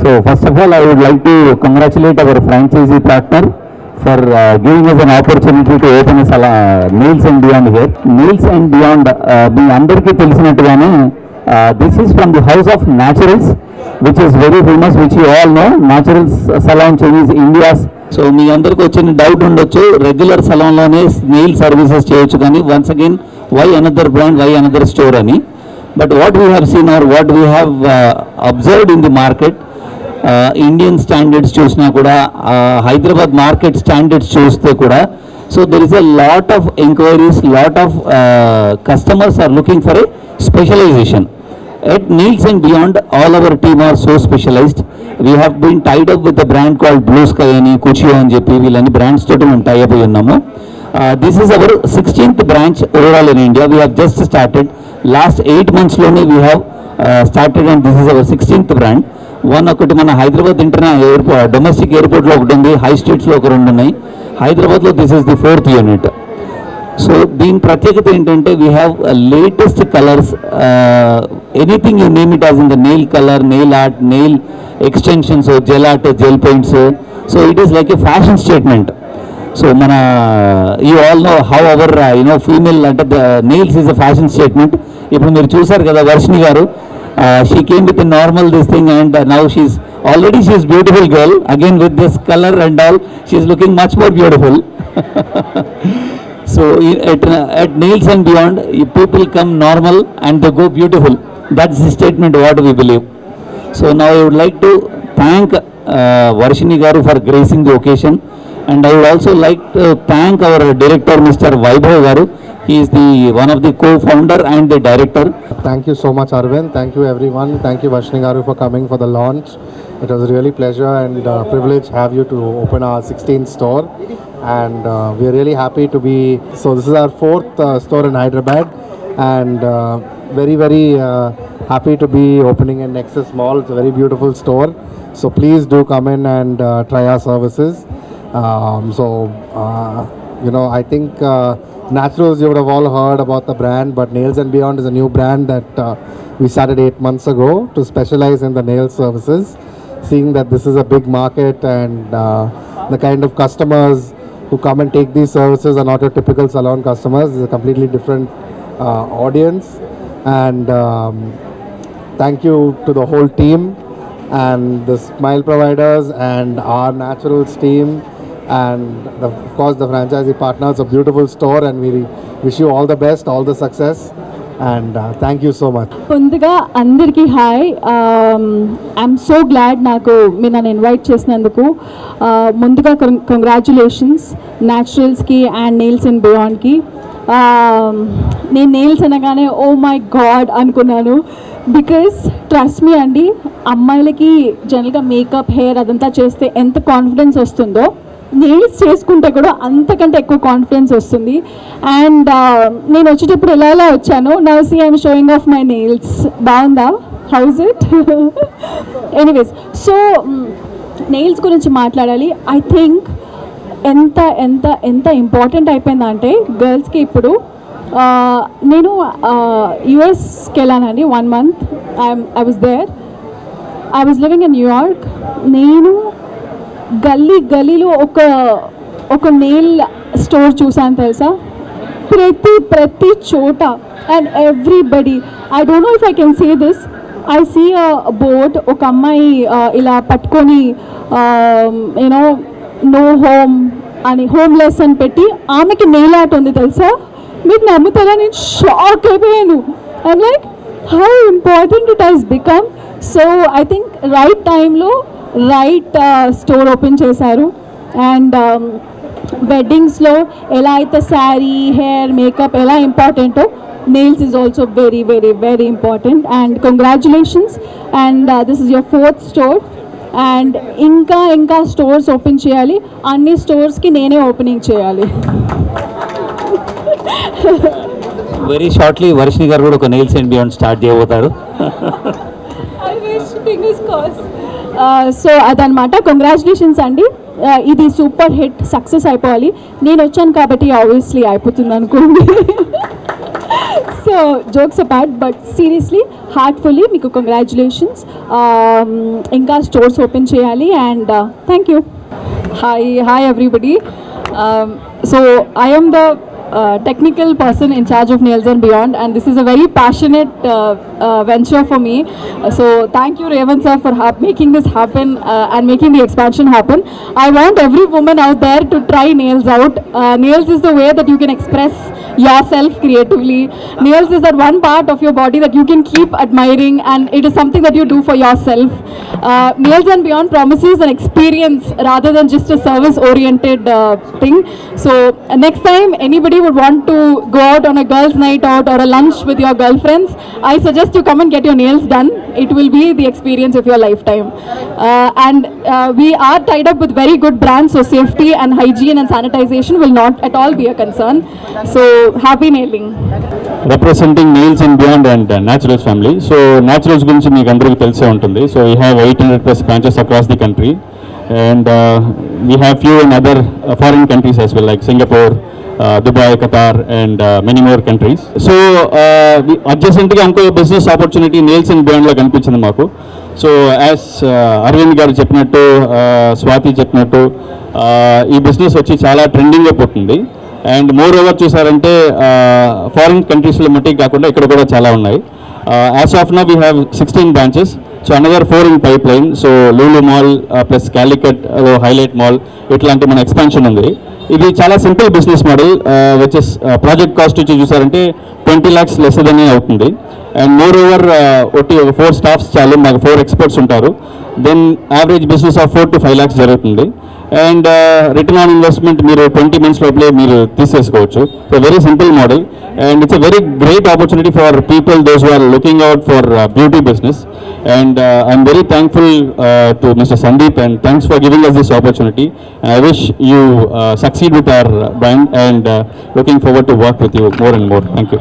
So first of all, I would like to congratulate our franchisee partner for giving us an opportunity to open a Nails and Beyond here. Nails and Beyond, మీ అందరికీ తెలిసినట్టుగానే this is from the House of Naturals, which is very famous, which you all know. Naturals salon chain is India's. So మీ అందరికి వచ్చిన doubt ఉండొచ్చు, regular సలాన్లోనే nail services చేయొచ్చు కానీ once again why another brand, why another store అని. But what we have seen or what we have observed in the market, Indian standards చూసినా కూడా, Hyderabad market standards చూస్తే కూడా, so there is a lot of enquiries, lot of customers are looking for a specialisation. At Nails and Beyond, all our team are so specialized. We have been tied up with a brand called Blue Sky and Kuchio and JP. వీళ్ళని brands తోటి మేము tie up అయి ఉన్నాము. This is our 16th branch overall in India. We have just started. Last 8 months లోనే we have started and this is our 16th brand. ఒకటి మన Hyderabad airport, domestic ఎయిర్పోర్ట్లో ఒకటి ఉంది, హై స్ట్రీట్స్లో ఒక 2 ఉన్నాయి. హైదరాబాద్లో this is the 4th unit. So దీని ప్రత్యేకత ఏంటంటే we have latest colours, anything you name it as in the nail colour, nail art, nail extensions, gel art, gel paints. So it is like a fashion statement. So మన you all know how our female అంటే nails is a fashion statement. ఇప్పుడు మీరు చూసారు కదా Varshini garu, she came with normal this thing and now she is already she's beautiful girl again with this colour and all, she's looking much more beautiful. So at Nails and Beyond, people come normal and they go beautiful. That's the statement what we believe. So now I would like to thank Varshini Garu for gracing the occasion, and I would also like to thank our director Mr. Vaibhav Garu. He is one of the co-founder and the director. Thank you so much, Arvind. Thank you everyone. Thank you Varshini Garu for coming for the launch. It was a really pleasure and privilege to have you to open our 16th store. And we are really happy to be, so this is our 4th store in Hyderabad, and very happy to be opening in Nexus Mall. It's a very beautiful store, so please do come in and try our services. I think Naturals, you would have all heard about the brand, but Nails and Beyond is a new brand that we started 8 months ago to specialize in the nail services, seeing that this is a big market and the kind of customers who come and take these services are not your typical salon customers. It's a completely different audience. And thank you to the whole team and the Smile Providers and our Naturals team and of course the franchisee partners. A beautiful store and we wish you all the best, all the success. And thank you so much. ముందుగా అందరికీ hi. I'm so glad నాకు మీరు నన్ను invite చేసినందుకు. ముందుగా congratulations న్యాచురల్స్కి and nails and బియాండ్కి. నేను nails అనగానే oh my God అనుకున్నాను, బికాస్ ట్రస్ట్ మీ అండి, అమ్మాయిలకి జనరల్గా మేకప్, హెయిర్ అదంతా చేస్తే ఎంత కాన్ఫిడెన్స్ వస్తుందో నెయిల్స్ చేసుకుంటే కూడా అంతకంటే ఎక్కువ కాన్ఫిడెన్స్ వస్తుంది. అండ్ నేను వచ్చేటప్పుడు ఎలా వచ్చాను, now see I'm showing off my nails. బాగుందా? How's it? Anyways, so nails గురించి మాట్లాడాలి. ఐ థింక్ ఎంత ఎంత ఎంత ఇంపార్టెంట్ అయిపోయిందంటే గర్ల్స్కి ఇప్పుడు. నేను యుఎస్కి వెళ్ళానండి 1 month. I was there. I was living in New York. నేను గల్లీలో ఒక నెయిల్ స్టోర్ చూసాను తెలుసా, ప్రతి చోట. And everybody, I don't know if I can say this, I see a board, ఒక అమ్మాయి ఇలా పట్టుకొని నో హోమ్ అని, హోమ్లెస్ అని పెట్టి ఆమెకి నెయిల్ ఆర్ట్ ఉంది తెలుసా. మీరు నమ్ముతారా? నేను షాక్ అయిపోయాను. I'm like how important it has become. So I think right టైంలో రైట్ స్టోర్ ఓపెన్ చేశారు. అండ్ వెడ్డింగ్స్లో ఎలా అయితే శారీ, హెయిర్, మేకప్ ఎలా ఇంపార్టెంటో, nails is also very very very important. And congratulations. And this is your 4th store. And ఇంకా stores open చేయాలి. అన్ని స్టోర్స్కి నేనే ఓపెనింగ్ చేయాలి. వెరీ షార్ట్లీ వర్షిణి గారు కూడా ఒక నెయిల్స్ అండ్ బియాండ్ స్టార్ట్ చేయబోతారు. సో అదనమాట. కంగ్రాచులేషన్స్ అండి. ఇది సూపర్ హిట్ సక్సెస్ అయిపోవాలి. నేను వచ్చాను కాబట్టి ఆబ్వియస్లీ అయిపోతుంది అనుకోండి. So jokes apart, but seriously heartfully మీకు కంగ్రాచులేషన్స్. ఇంకా స్టోర్స్ ఓపెన్ చేయాలి and thank you. Hi everybody. So I am the technical person in charge of Nails and Beyond, and this is a very passionate venture for me. So thank you Revan sir for making this happen and making the expansion happen. I want every woman out there to try nails out. Nails is the way that you can express yourself creatively. Nails is that one part of your body that you can keep admiring, and it is something that you do for yourself. Nails and Beyond promises an experience rather than just a service oriented thing. So next time anybody would want to go out on a girls night out or a lunch with your girlfriends, I suggest you come and get your nails done. It will be the experience of your lifetime. And we are tied up with very good brands, so safety and hygiene and sanitization will not at all be a concern. So happy nailing. Representing Nails and Beyond and Naturals family. So Naturals గురించి మీకు అందరికీ తెలిసే ఉంటుంది. So we have 800+ branches across the country, and we have few in other foreign countries as well, like Singapore, Dubai, Qatar, and many more countries. So adjacentగా ఇంకో business opportunity Nails and Beyond లో కనిపించింది మాకు. So as Arvind గారు చెప్పినట్టు, స్వాతి చెప్పినట్టు, ఈ business వచ్చి చాలా ట్రెండింగ్గా పోతుంది. అండ్ మోర్ ఓవర్ చూసారంటే ఫారిన్ కంట్రీస్లో మట్టికి కాకుండా ఇక్కడ కూడా చాలా ఉన్నాయి. As of now we have 16 branches. So another 4 in pipeline. So Lulu mall plus Calicut highlight mall ఇట్లాంటి మన ఎక్స్పాన్షన్ ఉంది. ఇది చాలా simple business model, which is project cost వచ్చి చూసారంటే 20 lakhs లెస్ దనే అవుతుంది. అండ్ మోర్ ఓవర్ ఒకటి 4 స్టాఫ్స్ చాలు, మాకు 4 experts ఉంటారు. Then average business of 4 to 5 lakhs జరుగుతుంది. అండ్ రిటర్న్ ఆన్ ఇన్వెస్ట్మెంట్ మీరు 20 months లోపలే మీరు తీసేసుకోవచ్చు. So very simple model, and it's a very great opportunity for people those who are looking out for beauty business. And I'm very thankful to Mr. Sandeep, and thanks for giving us this opportunity. I wish you succeed with our brand, and looking forward to work with you more and more. Thank you.